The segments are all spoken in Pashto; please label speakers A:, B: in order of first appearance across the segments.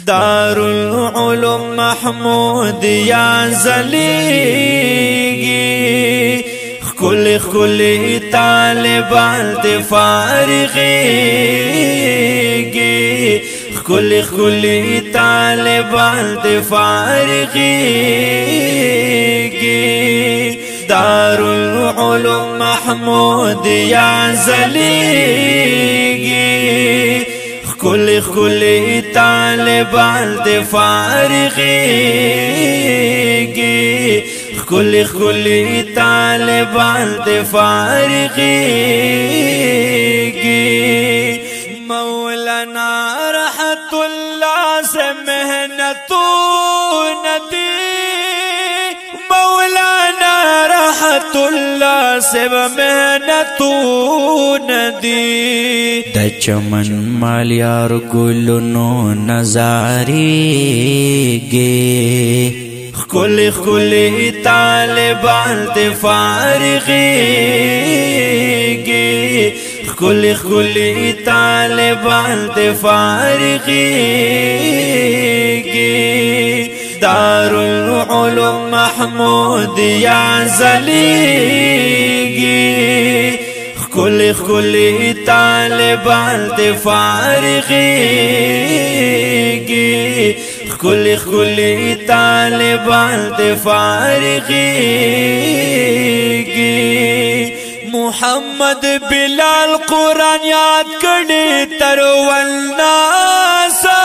A: دار العلوم محمود یا زلیگی خکل خکل طالبان تی فارغیگی خکل خکل طالبان تی فارغیگی دار العلوم محمود یا زلیگی خکل خکل طالبان تی فارغیگی خکل خکل طالبان تی فارغیگی مولانا رحمت اللہ سے محنتوں ندی مولانا رحمت اللہ سے محنتوں ندی د چمن مالیار گلونو نظاریگی خکل خکل طالبان تی فارغیگی خکل خکل طالبان تی فارغیگی دار العلوم محمود یا زلیگی خکل خکل طالبان تی فارغیگی خکل خکل طالبان تی فارغیگی محمد بلال قرآن یاد کړي تر ولناسا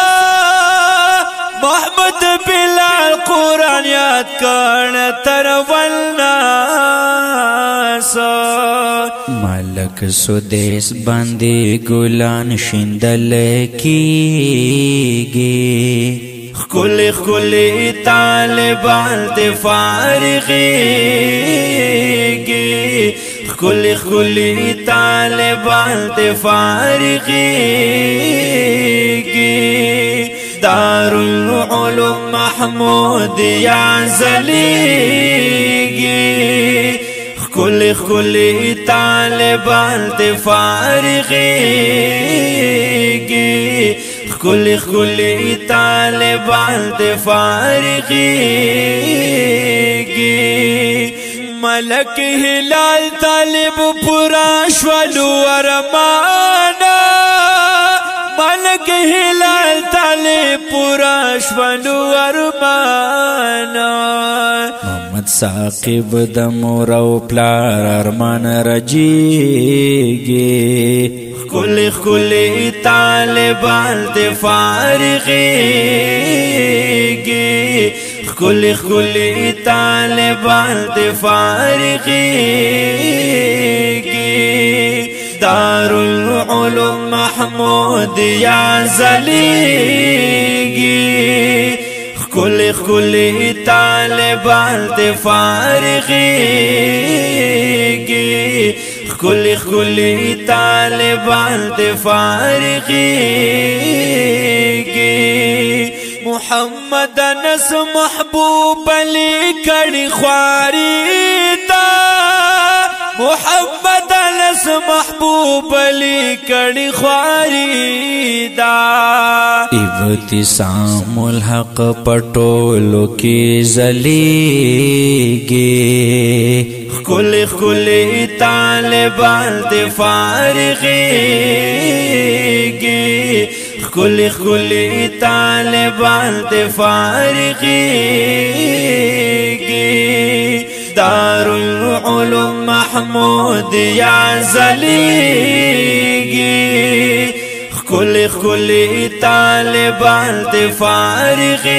A: محمد بلال قرآن یاد کړي تر ولناسا ملک سودیس باندې ګلان شیندل کیږي خکل خکل طالبان تی فارغیگی خکل خکل طالبان تی فارغیگی دار العلوم محمود یا زلیگی خکل خکل طالبان تی فارغیگی خکل خکل طالبان تی فارغیگی ملک ہلال طالب پورا شولو ارمانا ملک ہلال طالب پورا شولو ارمانا محمد ثاقب د مور او پلار ارمان رجیگی خکل خکل طالبان تی فارغیگی خکل خکل طالبان تی فارغیگی دار العلوم محمود یا زلیگی خکل خکل طالبان تی فارغیگی خکل خکل طالبان تی فارغیگی محمد انس محبوب علی کڑی خواری دا محمد انس محبوب علی کڑی خواری دا ابتسام الحق پٹولو کی زلیگی خکل خکل طالبان تی فارغیگی خکل خکل طالبان تی فارغیگی دار العلوم محمود یا زلیگی خکل خکل طالبان تی فارغیگی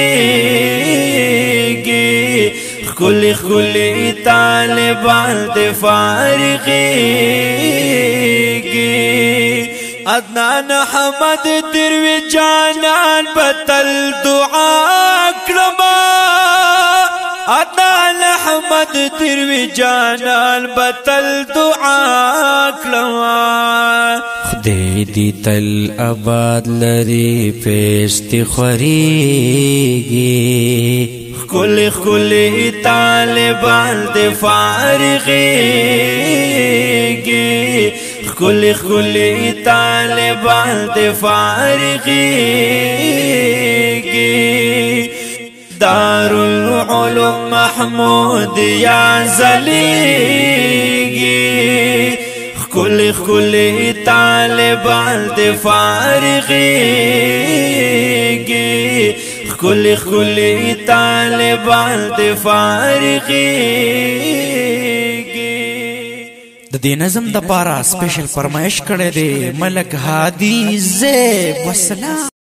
A: خکل خکل طالبان تی فارغیگی عدنان حمد دروی جانان بطل دعا کرما عدنان حمد دروی جانان بطل دعا کرما خدای دی تل آباد لری پیستی خوریگی خکل خکل طالبان تی فارغیگی خکلی خکلی طالبان تے فارغیگی دارالعلوم محمود یا زلیگی خکلی خکلی طالبان تے فارغیگی خکلی خکلی طالبان تے فارغیگی
B: د دې نظم د پاره سپیشل فرمایش کړی دی ملک هادي زیب. والسلام.